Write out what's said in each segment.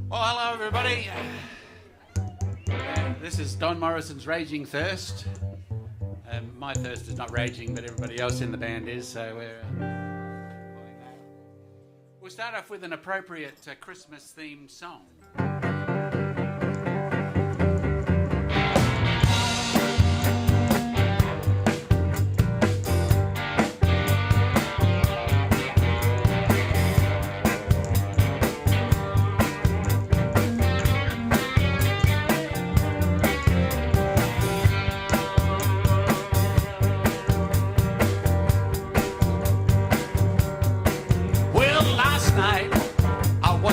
Well, hello everybody. This is Don Morrison's Raging Thirst. My thirst is not raging, but everybody else in the band is, so we'll start off with an appropriate Christmas-themed song.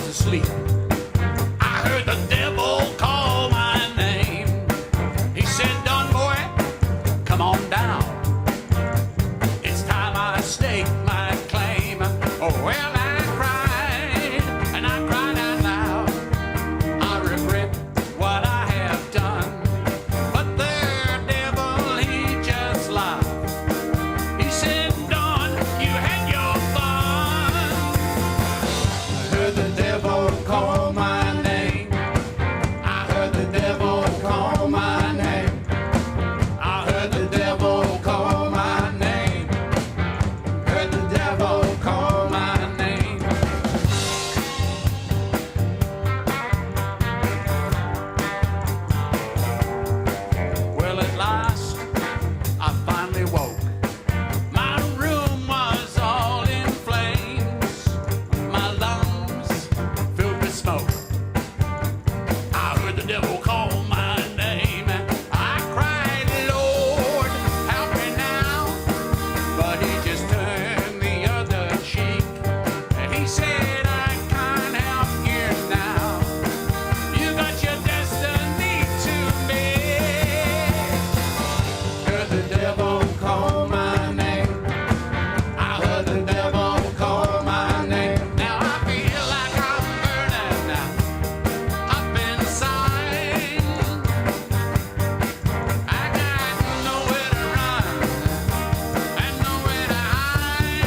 Asleep. I heard the devil call my name. He said, Don boy, come on down. It's time I stake my claim. Oh, well, I cried, and I cried out loud. I regret what I have done. But the devil, he just laughed. He said, Don, you had your fun. I heard the devil call my name. I heard the devil call my name. I heard the devil call my name. Heard the devil call my name. Well, at last, I finally woke. My room was all in flames. My lungs filled with smoke. I heard the devil call my name. I cried, Lord, help me now. But he just turned the other cheek. And he said, I can't help you now. You got your destiny to make. Heard the devil call my name. I heard the devil call my name. Now I feel like I'm burning up inside. I got nowhere to run and nowhere to hide.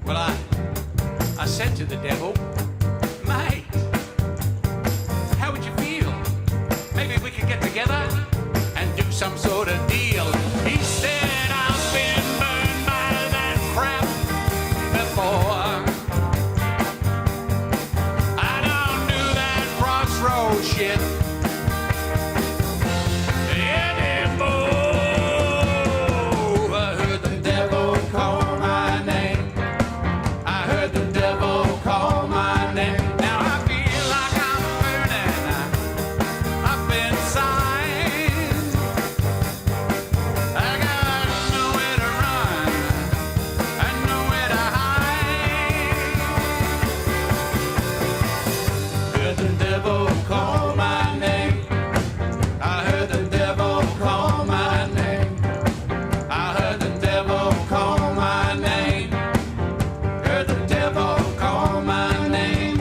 Well, I said to the devil, mate, how would you feel? Maybe we could get together and do some sort of deal. He said, I've been burned by that crap before. I don't do that crossroad shit anymore. I heard the devil call my name. I heard the devil call my name. Now I feel like I'm burning up inside. I got nowhere to run and nowhere to hide. Heard the devil call my name. I heard the devil call my name. I heard the devil call my name. Heard the devil call my name.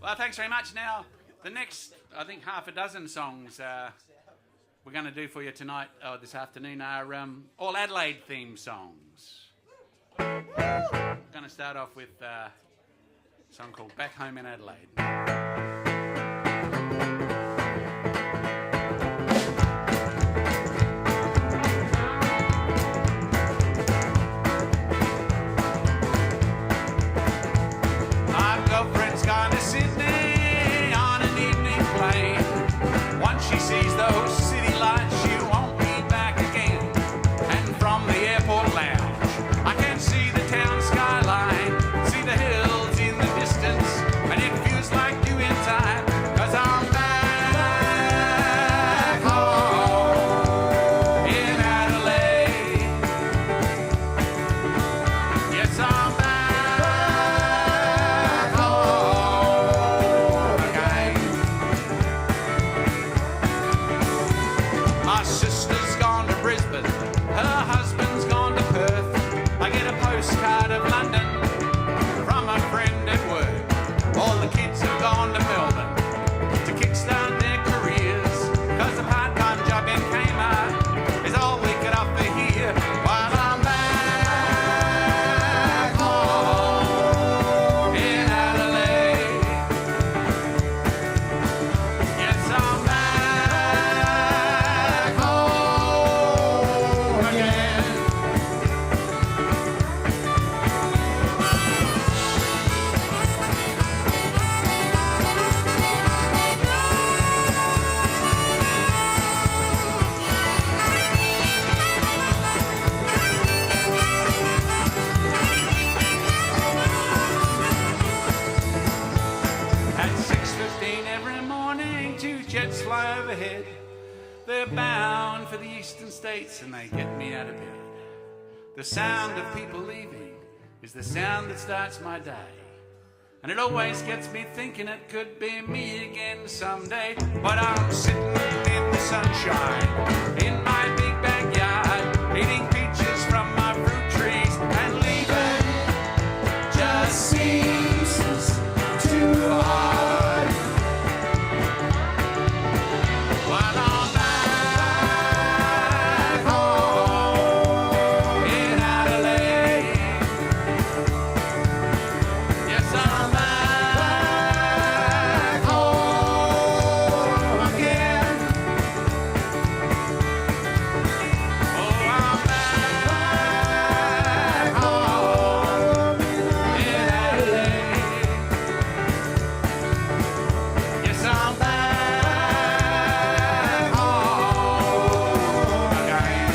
Well, thanks very much. Now, the next, I think, half a dozen songs we're going to do for you tonight, or this afternoon, are all Adelaide themed songs. We're going to start off with a song called Back Home in Adelaide. My girlfriend's gone to Sydney on an evening plane. Once she sees those city lights Seeing two jets fly overhead. They're bound for the eastern states and they get me out of bed. The sound of people leaving is the sound that starts my day. And it always gets me thinking it could be me again someday. But I'm sitting in the sunshine in my big backyard, eating peaches from my fruit trees, and leaving just seems too hard. While I'm back home in Adelaide, yes, I'm back home again. Oh, I'm back home in Adelaide. Yes, I'm back home again.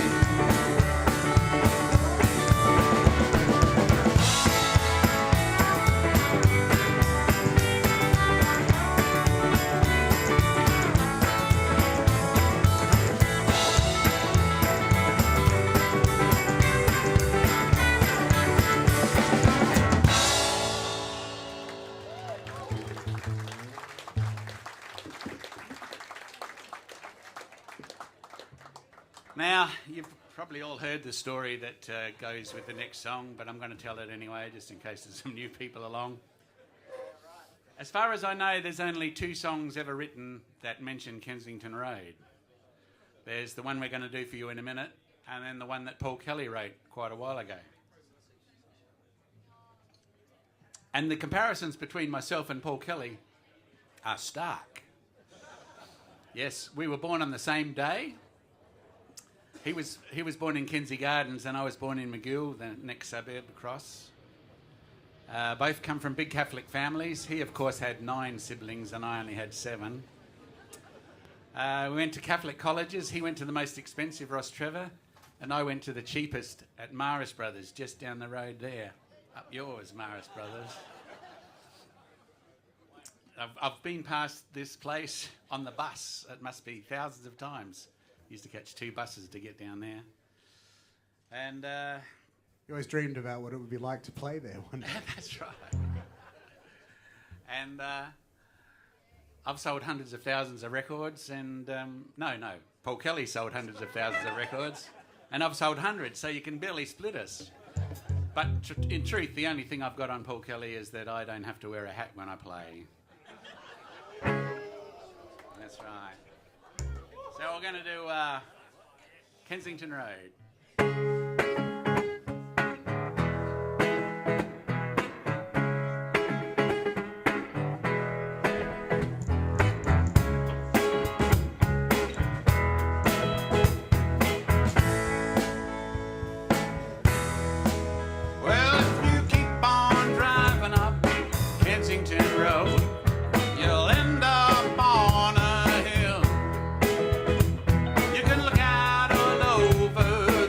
Now, you've probably all heard the story that goes with the next song, but I'm going to tell it anyway, just in case there's some new people along. As far as I know, there's only 2 songs ever written that mention Kensington Road. There's the one we're going to do for you in a minute, and then the one that Paul Kelly wrote quite a while ago. And the comparisons between myself and Paul Kelly are stark. Yes, we were born on the same day. He was born in Kensington Gardens and I was born in Magill, the next suburb across. Both come from big Catholic families. He, of course, had 9 siblings and I only had 7. We went to Catholic colleges. He went to the most expensive, Ross Trevor, and I went to the cheapest at Morris Brothers, just down the road there. Up yours, Morris Brothers. I've been past this place on the bus. It must be thousands of times. Used to catch 2 buses to get down there. And You always dreamed about what it would be like to play there one day. that's right. And I've sold hundreds of thousands of records, and no, Paul Kelly sold hundreds of thousands of records, and I've sold hundreds, so you can barely split us. But in truth, the only thing I've got on Paul Kelly is that I don't have to wear a hat when I play. That's right. So we're going to do Kensington Road. Well, if you keep on driving up Kensington Road, you'll end up on a hill. You can look out all over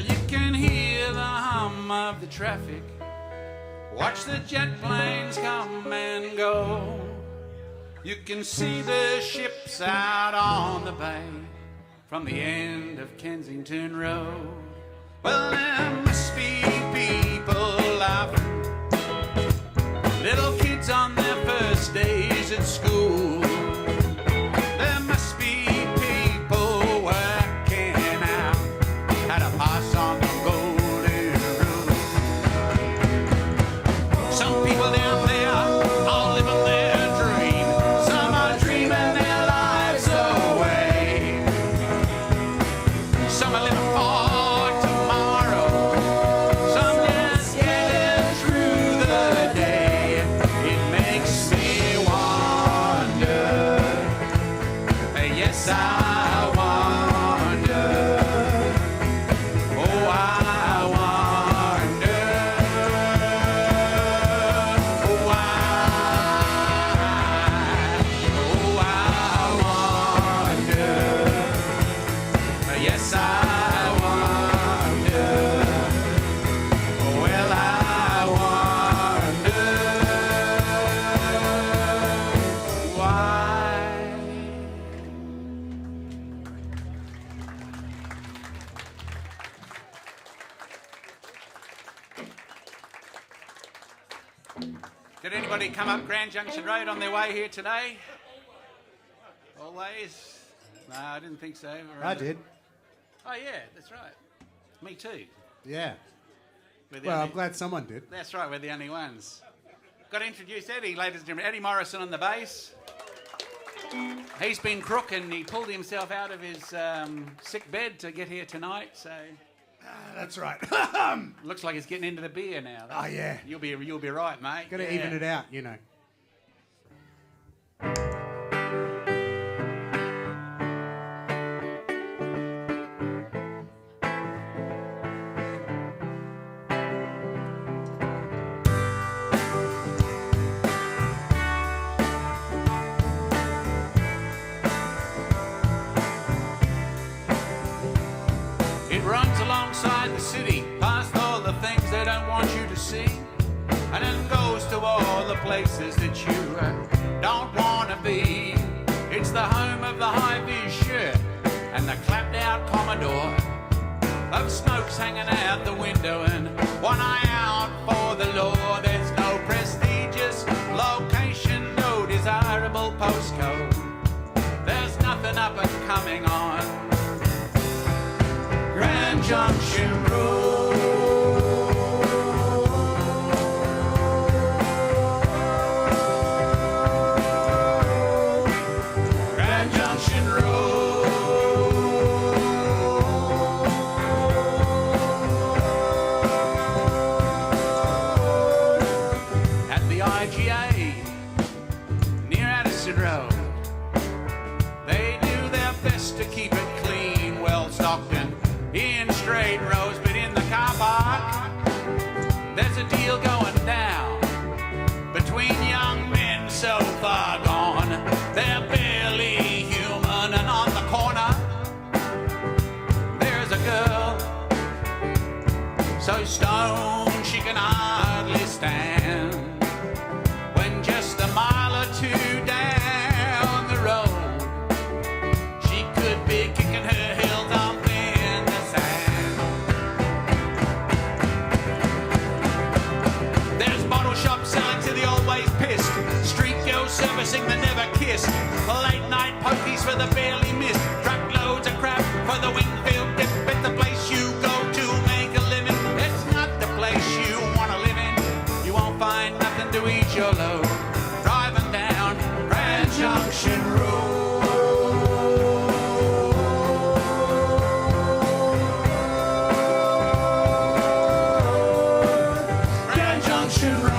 you can hear the hum of the traffic. Watch the jet planes come and go. You can see the ships out on the bay from the end of Kensington Road. Well, there must be people laughing, little kids on their first days at school. There must be people working out how to pass on the golden rule. Some people down there are living their dream. Some are dreaming their lives away. Some are living for tomorrow. Some just getting through the day. It makes me wonder. Yes, I wonder. Oh, I wonder. Oh, I wonder. Yes, I wonder. Well, I wonder why. Did anybody come up Grand Junction Road on their way here today? Always? No, I didn't think so. I did. Oh, yeah, that's right. Me too. Yeah. We're the Well, I'm only- glad someone did. That's right, we're the only ones. Got to introduce Eddie, ladies and gentlemen. Eddie Morrison on the bass. He's been crook and he pulled himself out of his sick bed to get here tonight, so That's right. looks like he's getting into the beer now. Oh, yeah. You'll be right, mate. Got to even it out, you know. It runs alongside the city, past all the things they don't want you to see, and then goes to all the places that you don't want to be. It's the home of the high-vis shirt and the clapped-out Commodore, of smokes hanging out the window and one eye out for the law. There's no prestigious location, no desirable postcode. There's nothing up and coming on Grand Junction Road. Grand Junction Road. At the IGA, near Addison Road, they do their best to keep it clean, well stocked and in straight rows, but in the car park, there's a deal going down between young men so far gone, they're barely human. And on the corner, there's a girl so stoned she can hardly stand, when just a mile or two down the road, she could be kicking her heels up in the sand. There's bottle shops selling to the always pissed, street girls servicing the never kissed, late night pokies for the barely missed, truckloads of crap for the Wingfield dip. It's the place you go to make a living. It's not the place you want to live in. You won't find nothing to eat your load driving down Grand Junction Road. Grand Junction Road.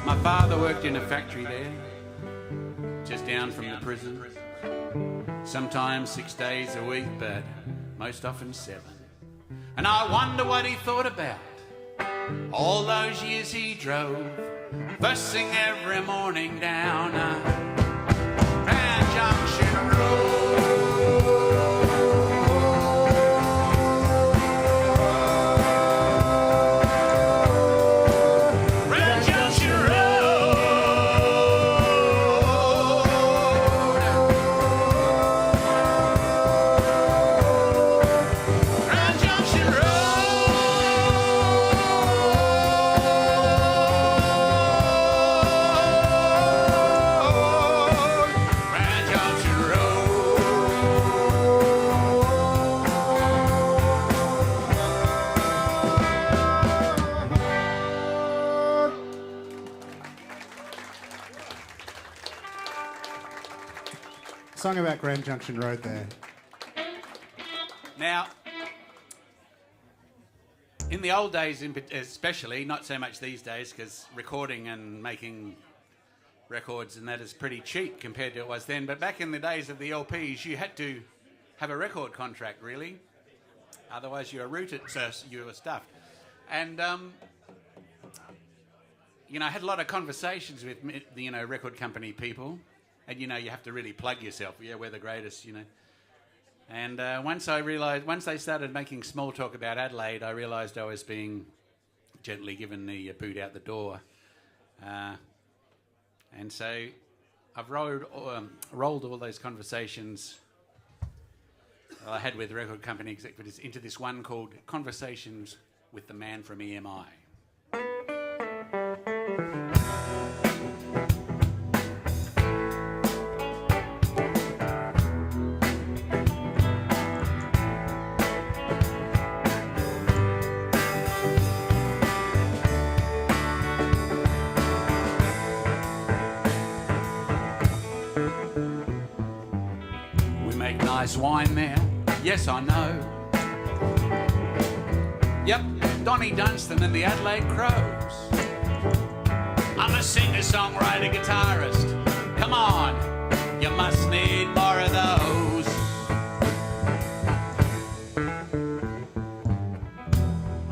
My father worked in a factory there, just down from the prison. Sometimes 6 days a week, but most often 7. And I wonder what he thought about all those years he drove First thing every morning down Grand Junction Road. Grand Junction Road. Grand Junction Road. Song about Grand Junction Road there. Now, in the old days, especially, not so much these days, because recording and making records and that is pretty cheap compared to it was then. But back in the days of the LPs, you had to have a record contract, really. Otherwise, you were rooted, so you were stuffed. And I had a lot of conversations with record company people. And, you have to really plug yourself. Yeah, we're the greatest, And once they started making small talk about Adelaide, I realised I was being gently given the boot out the door. And so I've rolled all those conversations I had with record company executives into this one called Conversations with the Man from EMI. Nice wine there, yes I know. Yep, Donnie Dunstan and the Adelaide Crows. I'm a singer, songwriter, guitarist. Come on, you must need more of those.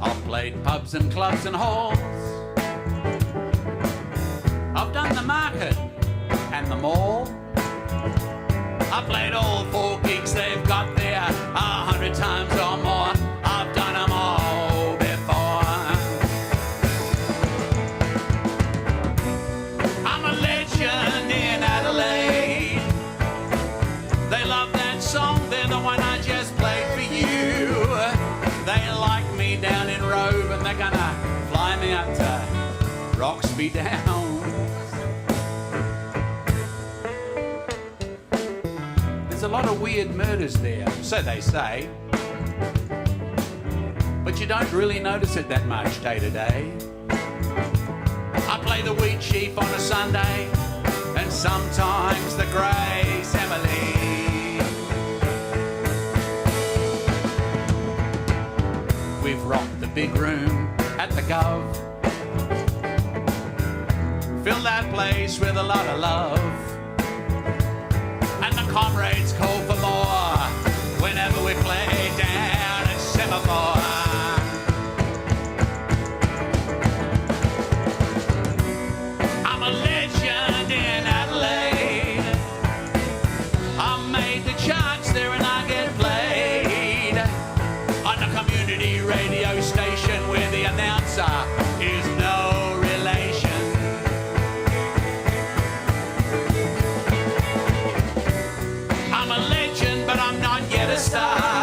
I've played pubs and clubs and halls. I've done the market and the mall. I played all 4 gigs they've got there 100 times or more. I've done them all before. I'm a legend in Adelaide. They love that song, they're the one I just played for you. They like me down in Rove and they're gonna fly me up to Roxby Down. There's a lot of weird murders there, so they say. But you don't really notice it that much day to day. I play the wheat sheep on a Sunday, and sometimes the Grace Emily. We've rocked the big room at the Gov. Filled that place with a lot of love. And the comrades call for more whenever we play down at Semaphore. I'm a legend in Adelaide. I made the charts there and I get played on a community radio station where the announcer is no relation. I'm a legend, but I'm not yet a star.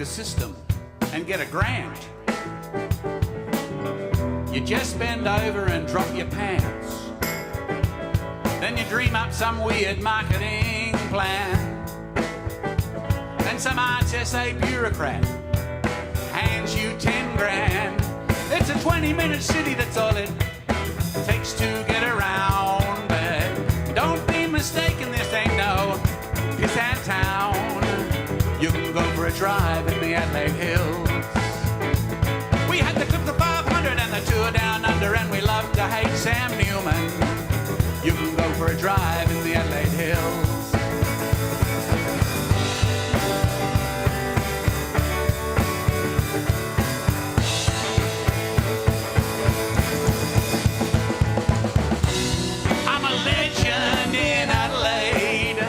system and get a grant. You just bend over and drop your pants. Then you dream up some weird marketing plan. Then some RSA bureaucrat hands you 10 grand. It's a 20-minute city, that's all it takes to get around. But don't be mistaken, this ain't no piss out town. You can go for a drive in the Adelaide Hills. We had the Clip the 500 and the tour down under, and we love to hate Sam Newman. You can go for a drive in the Adelaide Hills. I'm a legend in Adelaide.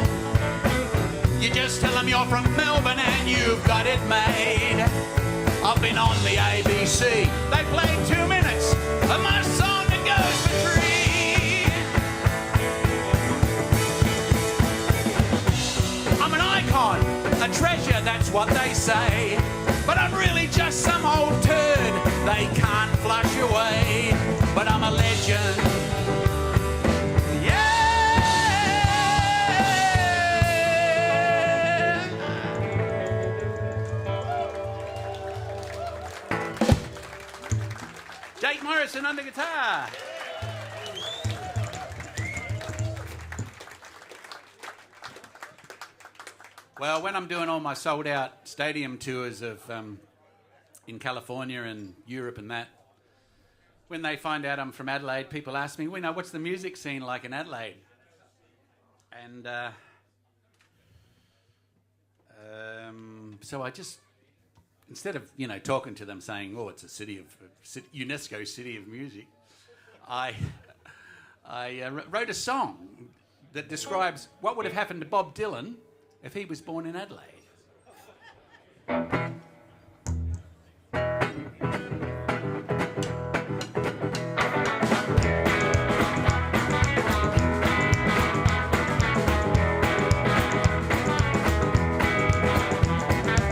You just tell them you're from Melbourne and you've got it made. I've been on the ABC. They played 2 minutes of my song that goes for 3. I'm an icon, a treasure, that's what they say. But I'm really just some old turd they can't flush away. But I'm a legend. Morrison on the guitar. Well, when I'm doing all my sold-out stadium tours of in California and Europe and that, when they find out I'm from Adelaide, people ask me, what's the music scene like in Adelaide? And so I just, instead of, talking to them saying, oh, it's a UNESCO city of music, I wrote a song that describes what would have happened to Bob Dylan if he was born in Adelaide.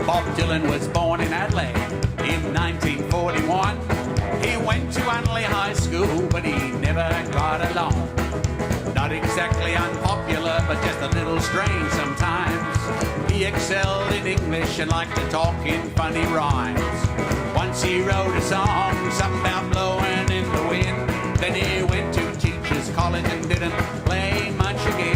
Bob Dylan was born in Adelaide in 1941. He went to Unley High School, but he never got along. Not exactly unpopular, but just a little strange sometimes. He excelled in English and liked to talk in funny rhymes. Once he wrote a song, something about blowing in the wind. Then he went to teachers' college and didn't play much again.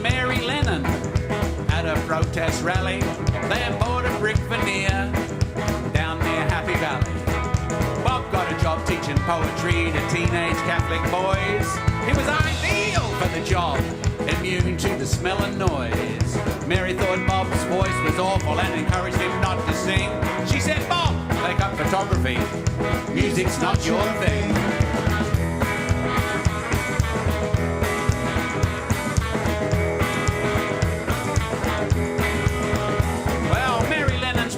Mary Lennon at a protest rally. They bought a brick veneer down near Happy Valley. Bob got a job teaching poetry to teenage Catholic boys. He was ideal for the job, immune to the smell and noise. Mary thought Bob's voice was awful and encouraged him not to sing. She said, Bob, take up photography. Music's not your thing.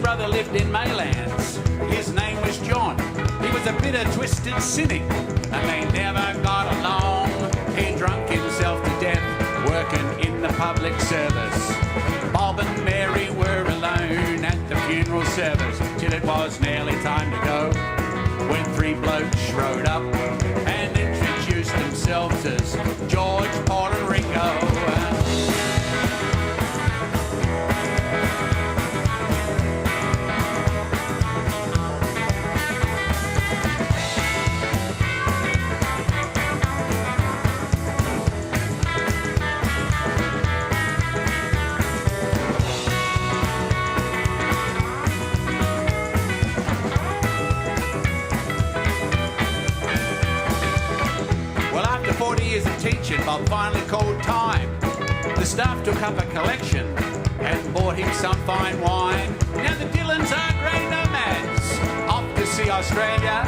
Brother lived in Maylands. His name was John. He was a bitter, twisted cynic, and they never got along. He drunk himself to death, working in the public service. Bob and Mary were alone at the funeral service till it was nearly time to go, when 3 blokes rode up and introduced themselves as George, Paul and Ringo. Teaching, Bob finally called time. The staff took up a collection and bought him some fine wine. Now the Dylans are great nomads, off to see Australia.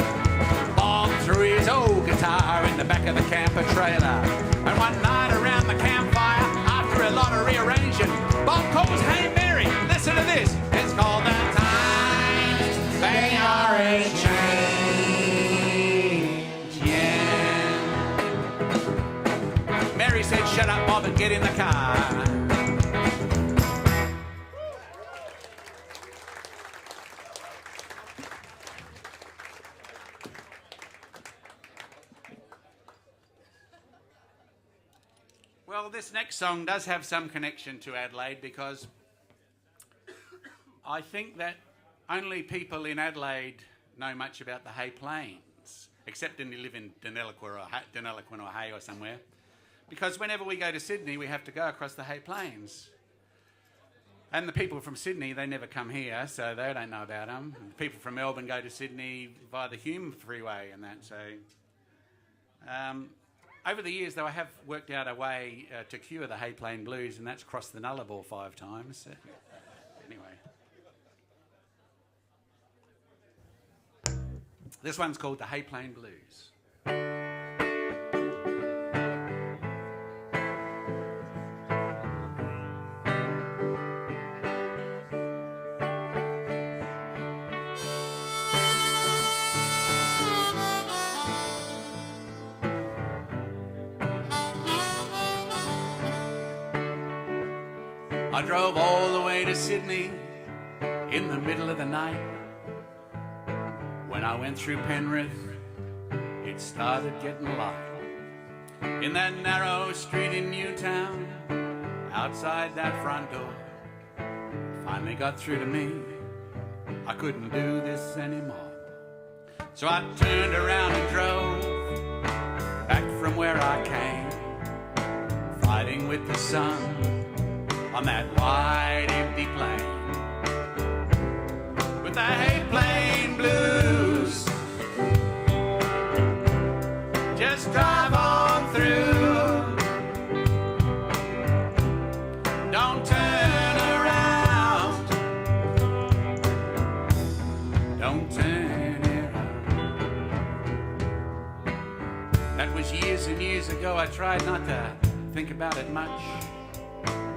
Bob threw his old guitar in the back of the camper trailer. And one night around the campfire, after a lot of rearranging, Bob calls, hey Mary, listen to this. It's called The Times They Are a Change. Yeah. get in the car. Well, this next song does have some connection to Adelaide because I think that only people in Adelaide know much about the Hay Plains, except when you live in Deniliquin or Hay or somewhere. Because whenever we go to Sydney, we have to go across the Hay Plains. And the people from Sydney, they never come here, so they don't know about them. And the people from Melbourne go to Sydney via the Hume Freeway and that, so... over the years, though, I have worked out a way to cure the Hay Plain blues, and that's crossed the Nullarbor 5 times. Anyway. This one's called the Hay Plain Blues. I drove all the way to Sydney in the middle of the night. When I went through Penrith, it started getting light. In that narrow street in Newtown, outside that front door, finally got through to me. I couldn't do this anymore. So I turned around and drove back from where I came, fighting with the sun on that wide empty plain, with the Hay Plain Blues. Just drive on through, don't turn around, don't turn around. That was years and years ago. I tried not to think about it much.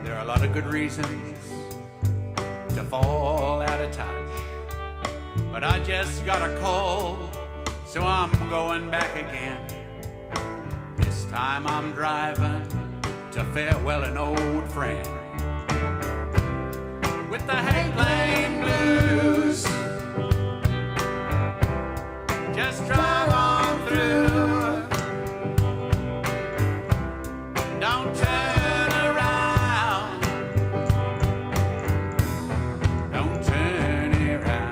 There are a lot of good reasons to fall out of touch, but I just got a call, so I'm going back again. This time I'm driving to farewell an old friend, with the Hay Plain Blues. Just drive on through, don't turn around, don't turn around.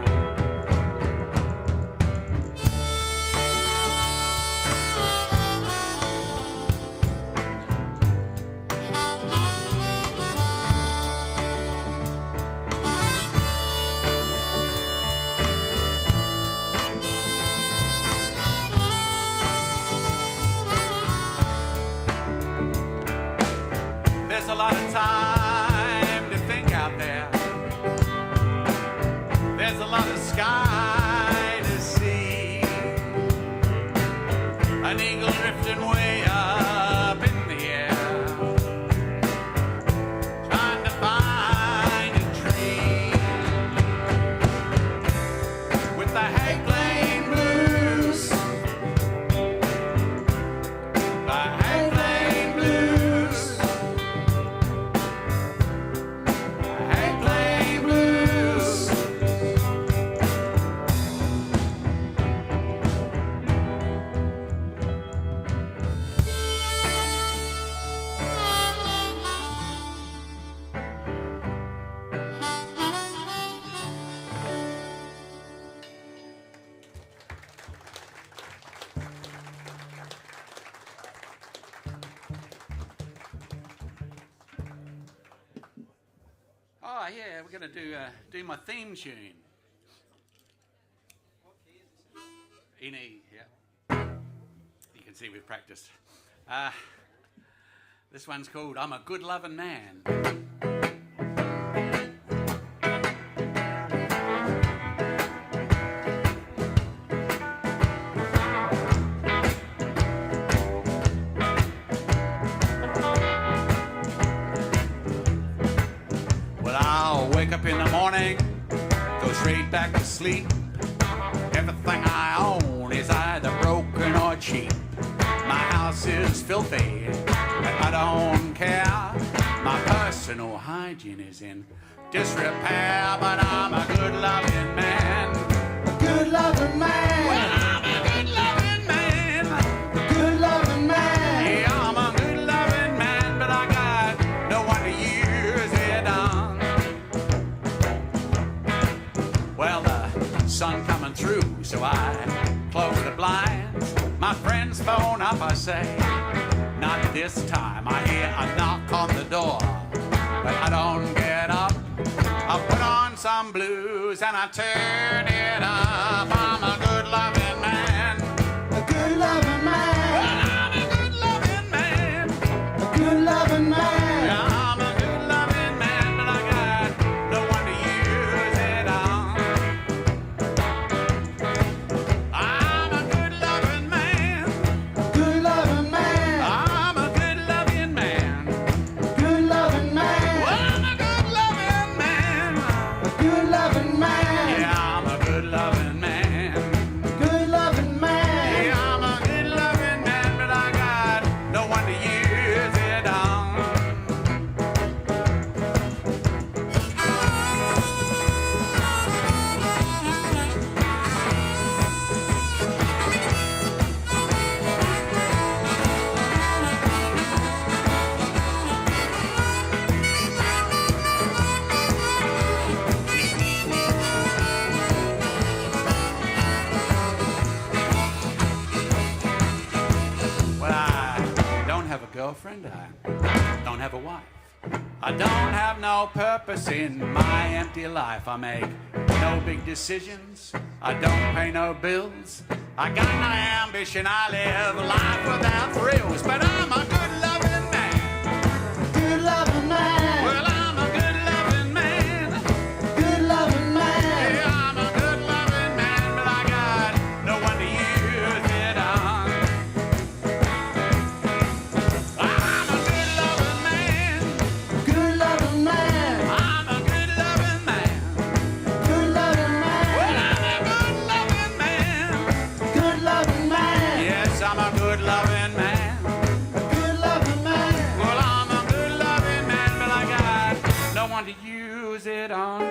There's a lot of time to think out there. There's a lot of sky to see. An eagle drifting way up in the air, trying to find a tree, with the Hay Plain Blues. The Hay Plain Blues. Hay Plain Blues. Oh yeah, we're going to do my theme tune. In E, yeah. You can see we've practiced. This one's called I'm a Good Lovin' Man. Well, I'll wake up in the morning, go straight back to sleep. Everything I own is either broken or cheap. My house is filthy, but I don't care. personal hygiene is in disrepair, but I'm a good loving man. A good loving man. Well, I'm a good loving man. A good loving man. Yeah, I'm a good loving man, but I got no one to use it on. Well, the sun coming through, so I close the blinds. My friends phone up, I say, not this time. I hear a knock on the door, but I don't get up. I put on some blues and I turn it up. I'm a good loving man. A good loving man. Well, I'm a good loving man. A good loving man. Yeah, I'm a good loving man, but I got no one to use it on. I'm a good loving man. Good loving man. I'm a good loving man. Good loving man. Well, I'm a good loving man. A good loving man. Yeah, I'm a good loving man. Good loving man. Yeah, I'm a good loving man, but I got no one to use it on. Well, I don't have a girlfriend, I don't have a wife. I don't have no purpose in my empty life. I make no big decisions, I don't pay no bills. I got no ambition, I live a life without thrills. But I'm a good loving man. Good loving man. Well, I'm a good loving man. Good loving man. Yeah, I'm a good loving man, but I got no one to use it on. I'm a good loving man. Good loving man. I'm a good loving man. Good loving Well, man. I'm a good loving man. Good loving man. Yes, I'm a good loving man. A good loving man. Well, I'm a good loving man, but I got no one to use it on.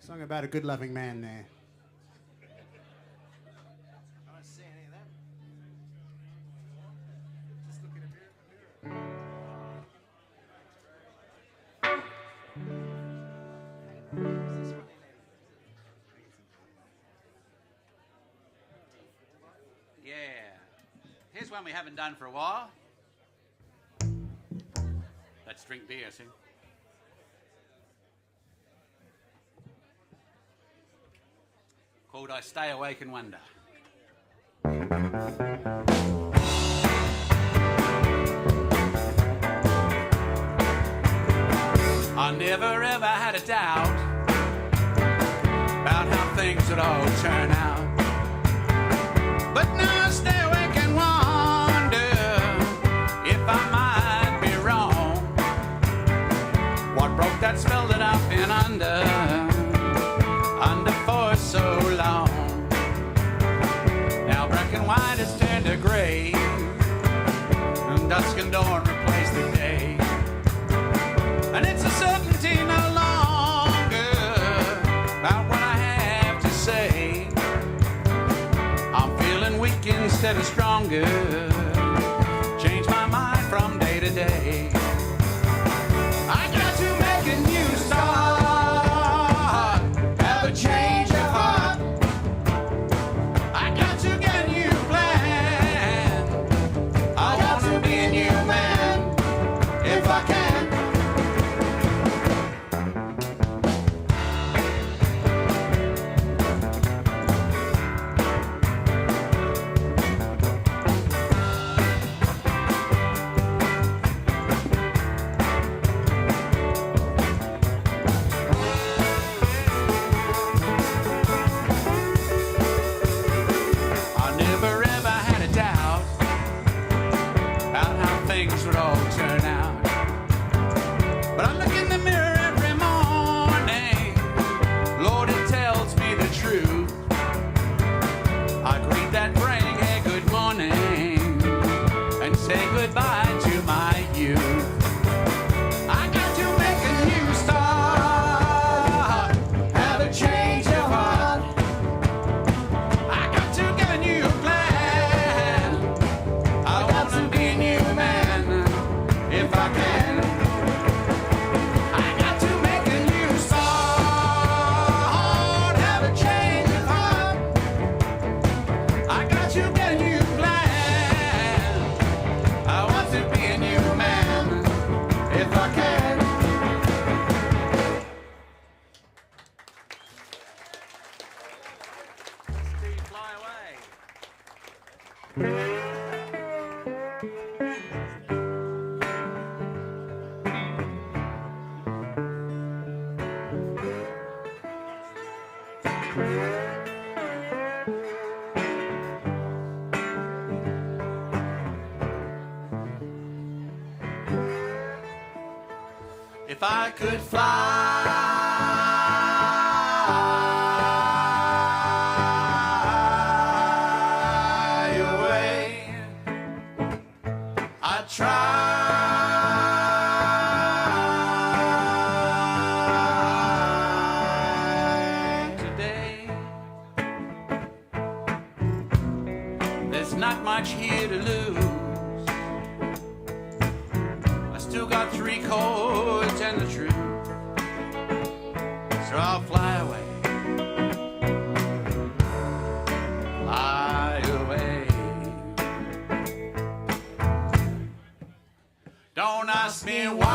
Song about a good loving man there. Yeah. Here's one we haven't done for a while. Let's drink beer, see? Called I Stay Awake and Wonder. I never ever had a doubt about how things would all turn out. But now I stay awake and wonder if I might be wrong. What broke that spell that I've been under for so long? Now black and white has turned to gray, and dusk and dawn replace the day. And it's a certainty no longer about what I have to say. I'm feeling weak instead of stronger. Change my mind from day to day. I got to make a new start, have a change of heart. I got to get a new plan. I want to be a new man if I can. If I could fly away, I'd try today. There's not much here to lose. I still got 3 chords and the truth, so I'll fly away, fly away. Don't ask me why,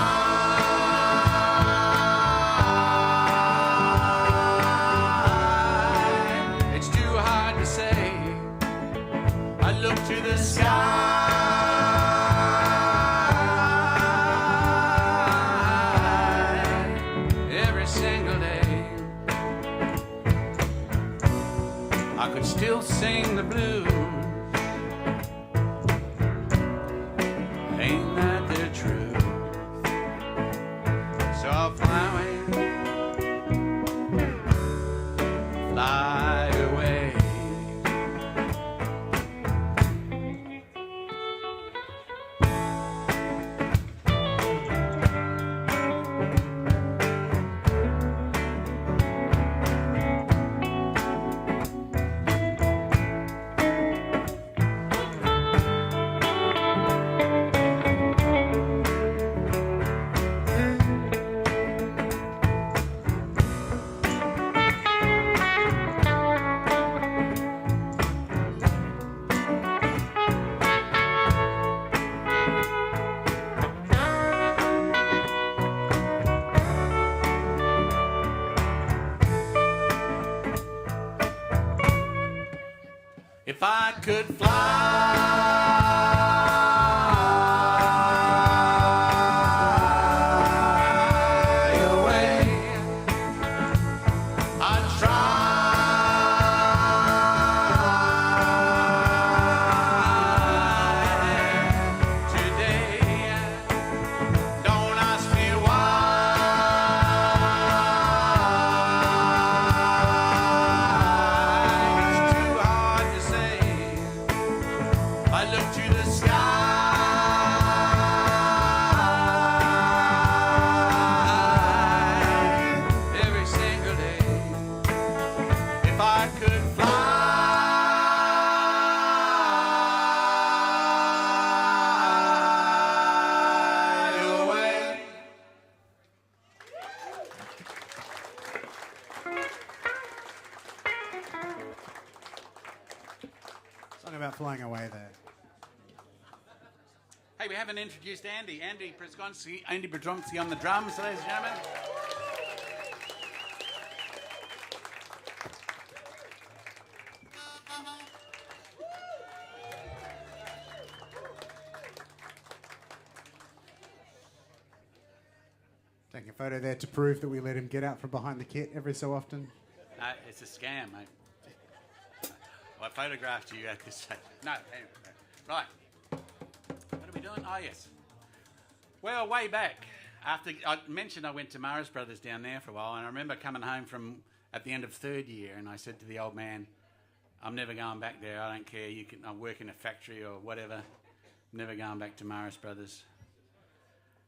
it's too hard to say. I look to the sky, still sing the blues. Ain't that the truth? So I'll fly away, fly away. If I could fly away, I'd try today. Don't ask me why, it's too hard to say. I look to the sky, every single day. If I could fly away. Song about flying away there. Hey, we haven't introduced Andy. Andy Brzezinski on the drums, ladies and gentlemen. Taking a photo there to prove that we let him get out from behind the kit every so often. It's a scam, mate. Well, I photographed you at this stage. No, anyway. Right. What are we doing? Oh, yes. Well, way back, after I mentioned I went to Morrison Brothers down there for a while, and I remember coming home from at the end of 3rd year, and I said to the old man, I'm never going back there. I don't care. I work in a factory or whatever. I'm never going back to Morrison Brothers.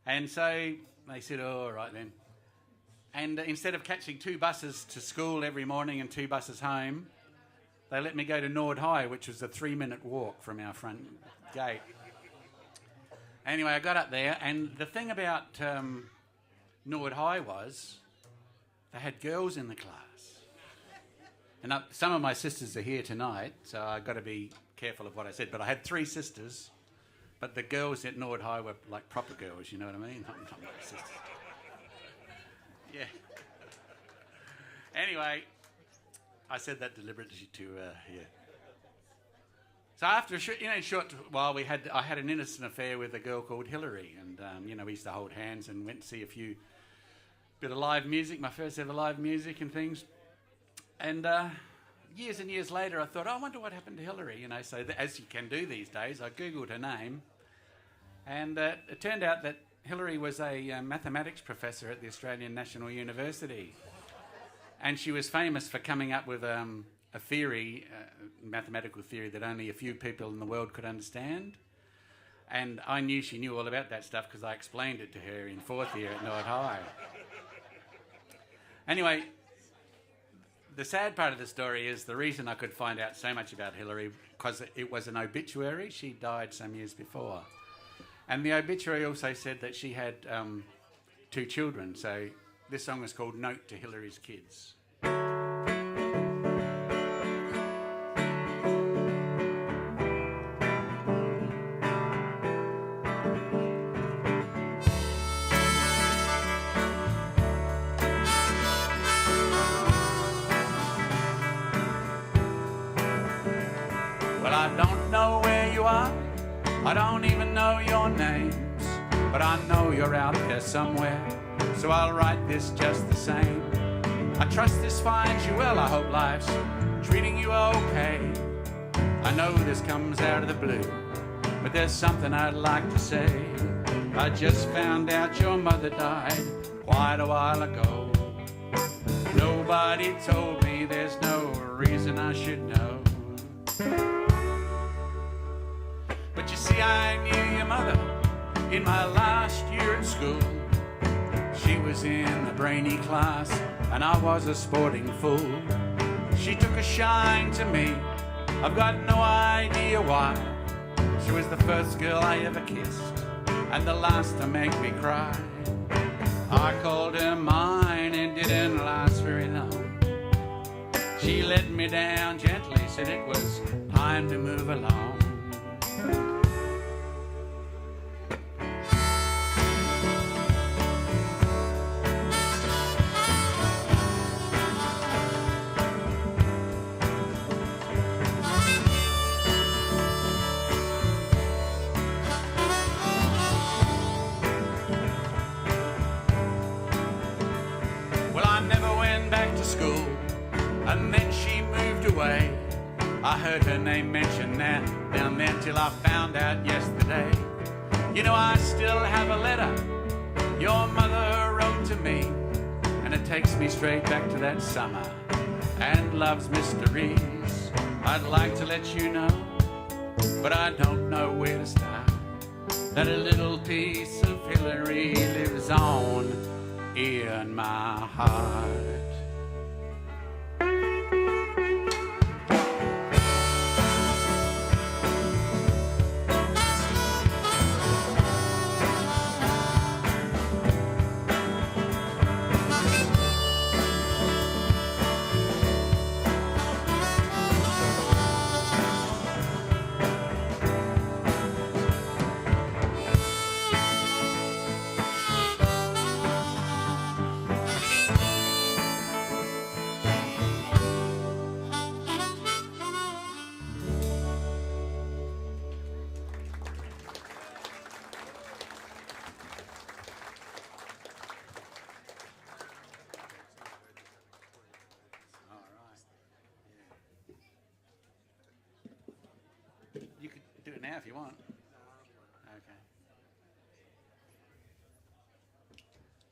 And so they said, oh, all right then. And instead of catching 2 buses to school every morning and 2 buses home, they let me go to Nord High, which was a 3-minute walk from our front gate. Anyway, I got up there, and the thing about Nord High was they had girls in the class. And some of my sisters are here tonight, so I've got to be careful of what I said. But I had 3 sisters, but the girls at Nord High were like proper girls, you know what I mean? Not my sisters. Yeah. Anyway, I said that deliberately to, yeah. So after a short while, I had an innocent affair with a girl called Hillary, and we used to hold hands and went to see a bit of live music, my first ever live music and things. And years and years later, I thought, I wonder what happened to Hillary. So as you can do these days, I googled her name, and it turned out that Hillary was a mathematics professor at the Australian National University, and she was famous for coming up with a theory, mathematical theory, that only a few people in the world could understand. And I knew she knew all about that stuff because I explained it to her in fourth year at North High. Anyway, the sad part of the story is the reason I could find out so much about Hillary, because it was an obituary. She died some years before. And the obituary also said that she had 2 children. So this song is called Note to Hillary's Kids. Well, I don't know where you are, I don't even know your names, but I know you're out there somewhere, so I'll write this just the same. I trust this finds you well, I hope life's treating you okay. I know this comes out of the blue, but there's something I'd like to say. I just found out your mother died quite a while ago. Nobody told me, there's no reason I should know. But you see, I knew your mother in my last year at school. She was in the brainy class and I was a sporting fool. She took a shine to me, I've got no idea why. She was the first girl I ever kissed and the last to make me cry. I called her mine, it didn't last very long. She let me down gently, said it was time to move along. And then she moved away. I heard her name mentioned down there till I found out yesterday. I still have a letter your mother wrote to me, and it takes me straight back to that summer and love's mysteries. I'd like to let you know, but I don't know where to start, that a little piece of Hillary lives on in my heart. You could do it now if you want. Okay.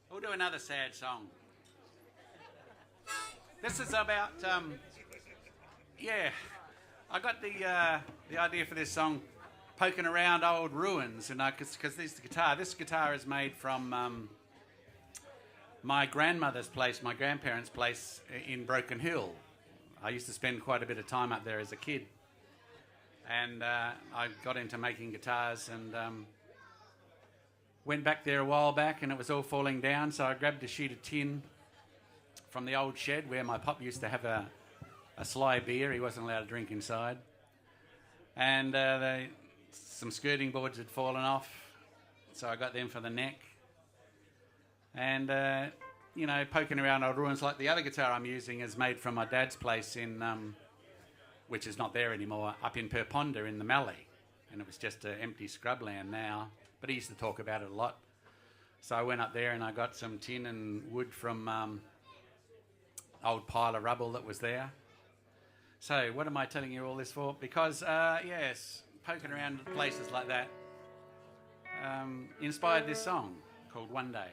We'll do another sad song. This is about, I got the idea for this song poking around old ruins, and because this guitar is made from my grandmother's place, my grandparents' place in Broken Hill. I used to spend quite a bit of time up there as a kid. And I got into making guitars and went back there a while back, and it was all falling down, so I grabbed a sheet of tin from the old shed where my pop used to have a sly beer. He wasn't allowed to drink inside. And some skirting boards had fallen off, so I got them for the neck. And, poking around old ruins, like the other guitar I'm using is made from my dad's place in which is not there anymore, up in Perponda in the Mallee. And it was just an empty scrubland now. But he used to talk about it a lot. So I went up there and I got some tin and wood from old pile of rubble that was there. So what am I telling you all this for? Because, yes, poking around places like that inspired this song called One Day.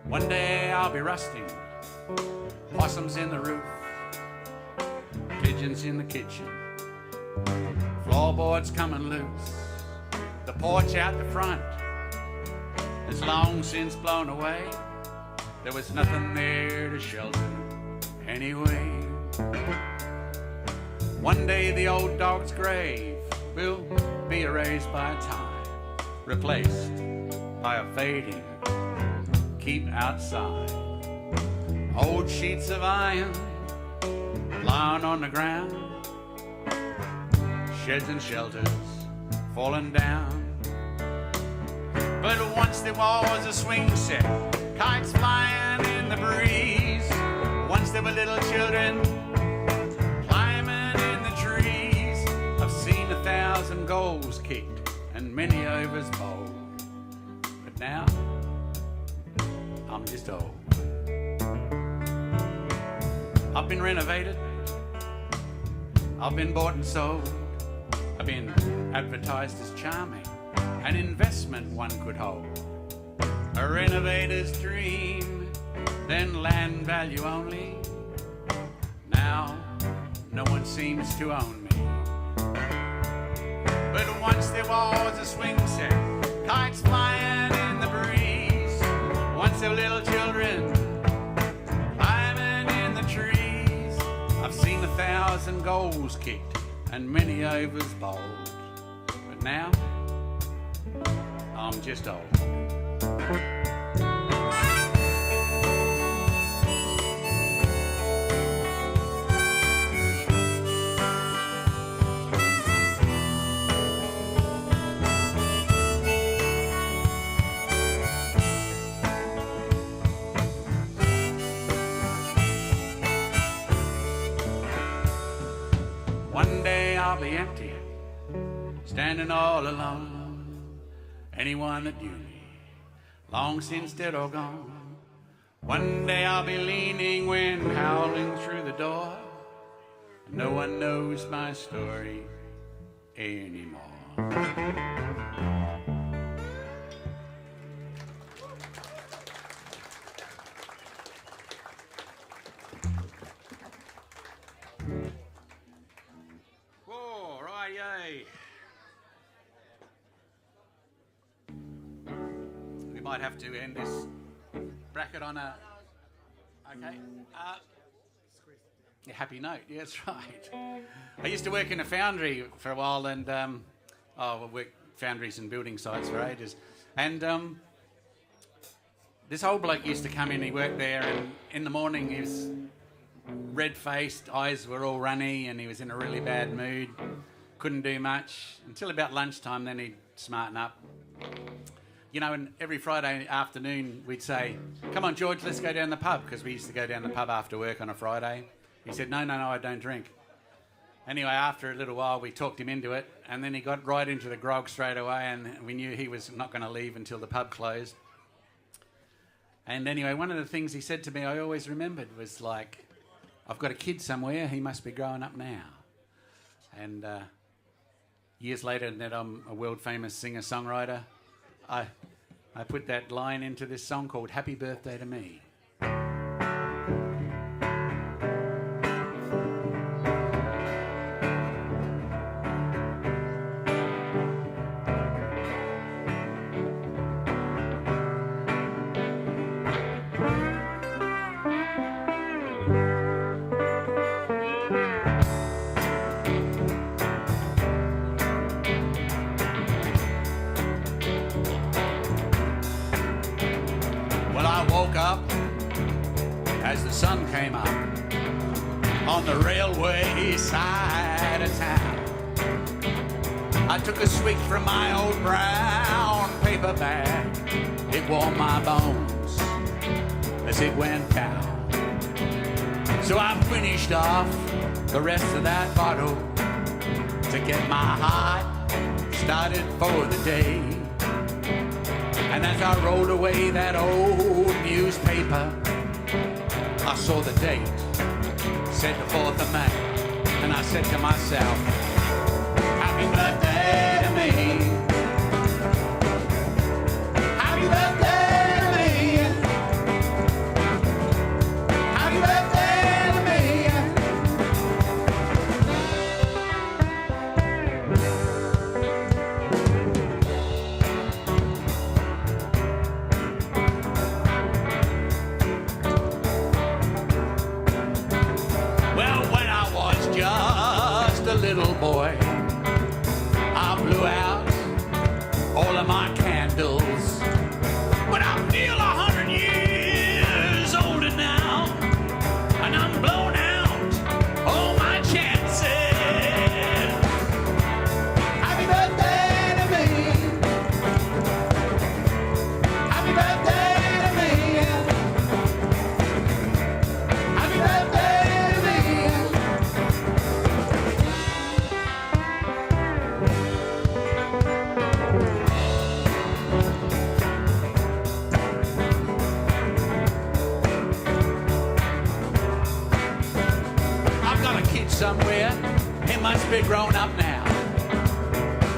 One day I'll be rusting, possums in the roof, pigeons in the kitchen, floorboards coming loose, the porch out the front is long since blown away. There was nothing there to shelter anyway. One day the old dog's grave will be erased by time, replaced by a fading keep outside. Old sheets of iron lying on the ground, sheds and shelters falling down. But once there was a swing set, kites flying in the breeze. Once there were little children climbing in the trees. I've seen 1,000 goals kicked and many overs bowled, but now I'm just old. I've been renovated, I've been bought and sold, I've been advertised as charming, an investment one could hold. A renovator's dream, then land value only. Now no one seems to own me. But once there was a swing set, kites flying in the breeze. Once there were little children climbing in the trees. I've seen 1,000 goals kicked and many overs bowled, but now I'm just old. One day I'll be empty, standing all alone. Anyone that knew me, long since dead or gone. One day I'll be leaning, wind howling through the door. No one knows my story anymore. Whoa, right, yay. We might have to end this bracket on a, okay, a happy note. Yeah, that's right. I used to work in a foundry for a while, and I worked foundries and building sites for ages. And this old bloke used to come in. He worked there, and in the morning he was red-faced, eyes were all runny, and he was in a really bad mood. Couldn't do much until about lunchtime. Then he'd smarten up. You know, and every Friday afternoon we'd say, "Come on, George, let's go down the pub," because we used to go down the pub after work on a Friday. He said, no, I don't drink. Anyway, after a little while, we talked him into it, and then he got right into the grog straight away, and we knew he was not going to leave until the pub closed. And anyway, one of the things he said to me I always remembered was like, "I've got a kid somewhere, he must be growing up now." And years later, that I'm a world-famous singer-songwriter, I put that line into this song called Happy Birthday to Me. sun came up on the railway side of town. I took a swig from my old brown paper bag. It warmed my bones as it went down. So I finished off the rest of that bottle to get my heart started for the day. And as I rolled away that old newspaper, I saw the date, said the 4th of May, and I said to myself, happy birthday to me. Happy birthday to me. Happy birthday to me. Well, when I was just a little boy, I blew out all of my candles. But I feel 100 years older now, and I'm blown out all my chances. Happy birthday to me. Happy birthday to me. Happy birthday to me. I've got a kid somewhere, he must be grown up now.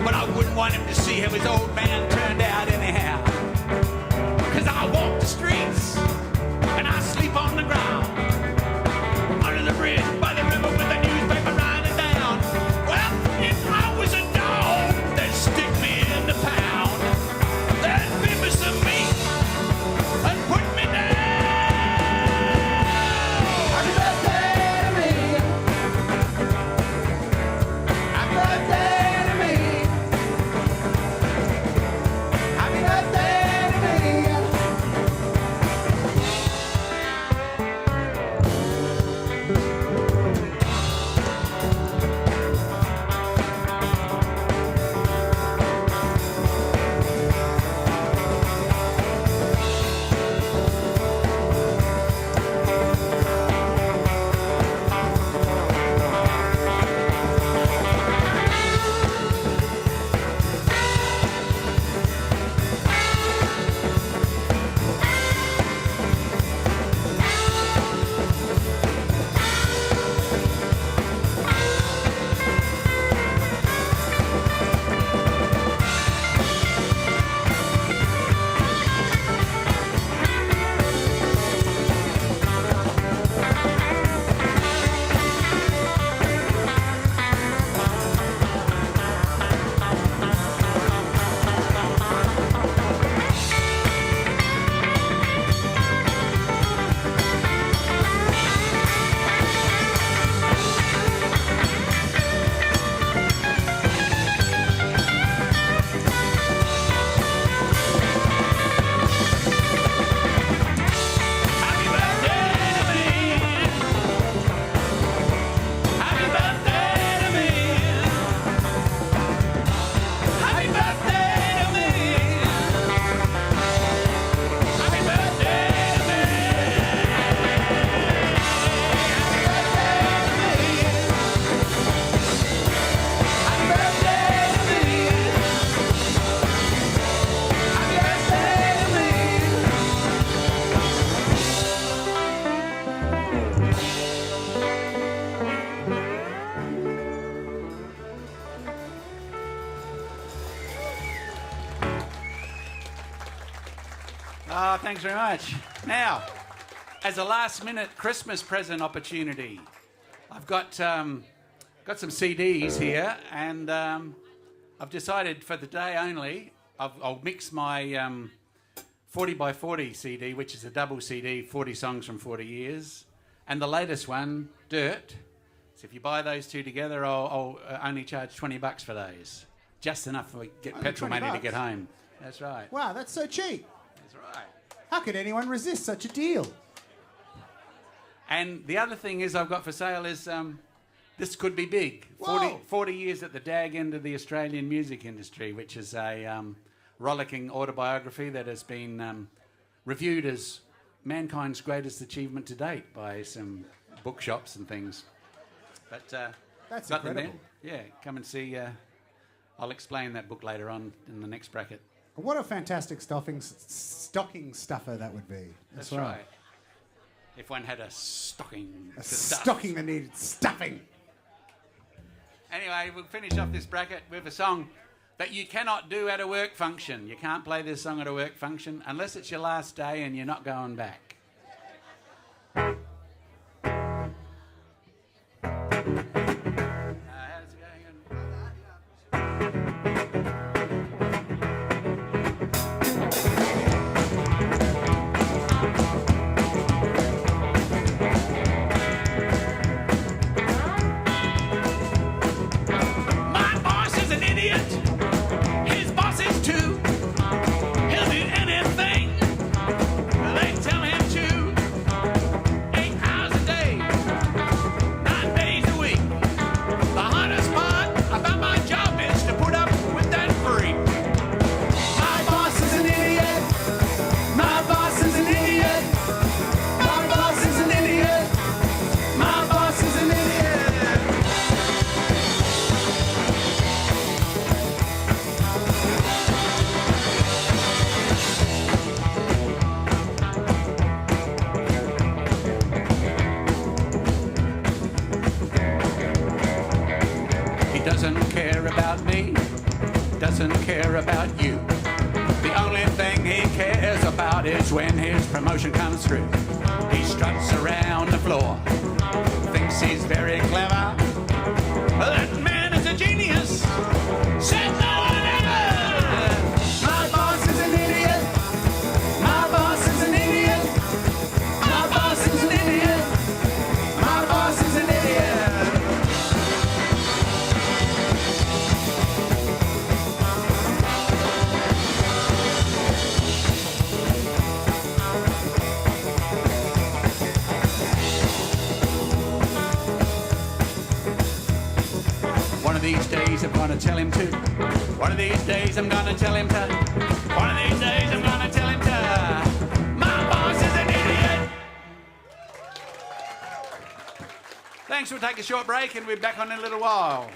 But I wouldn't want him to see how his old man turned out anyhow. 'Cause I walk the streets and I sleep on the ground, under the bridge by the river with a newspaper riding down. Well, if I was a dog, they'd stick me in the pound. They'd beat me some meat and put me down. Happy birthday to me. Happy birthday to me. Happy birthday to me. Happy birthday to me. Happy birthday to me. Happy birthday to me. Happy birthday to me. Happy birthday to me. Happy birthday to me. Oh, thanks very much. Now, as a last-minute Christmas present opportunity, I've got some CDs here, and I've decided for the day only, I'll mix my 40 by 40 CD, which is a double CD, 40 songs from 40 years, and the latest one, Dirt. So if you buy those two together, I'll only charge $20 for those. Just enough to get Only petrol money to $20? get home. That's right. Wow, that's so cheap. That's right. How could anyone resist such a deal? And the other thing is I've got for sale is this could be big. 40 years at the dag end of the Australian music industry, which is a rollicking autobiography that has been reviewed as mankind's greatest achievement to date by some bookshops and things. But That's got them incredible. there. Yeah, come and see. I'll explain that book later on in the next bracket. What a fantastic stocking stuffer that would be. That's right. If one had a stocking. A to stuff. stocking that needed stuffing. Anyway, we'll finish off this bracket with a song that you cannot do at a work function. You can't play this song at a work function unless it's your last day and you're not going back. How's it going? My boss is an idiot. His boss is too. He'll do anything they tell him to. 8 hours a day, 9 days a week. The hardest part about my job is to put up with that freak. My boss is an idiot. My boss is an idiot. My boss is an idiot. My boss is an idiot. He doesn't care about me, doesn't care about you. The only thing he cares about is when his promotion comes through. He struts around the floor, thinks he's very clever. That man is a genius, said no one ever. My boss is an idiot. My boss is an idiot. My boss is an idiot. My boss is an idiot. One of these days I'm gonna tell him to. One of these days I'm gonna tell him to. One of these days I'm gonna tell him to. My boss is an idiot. Thanks, we'll take a short break and we're back on in a little while.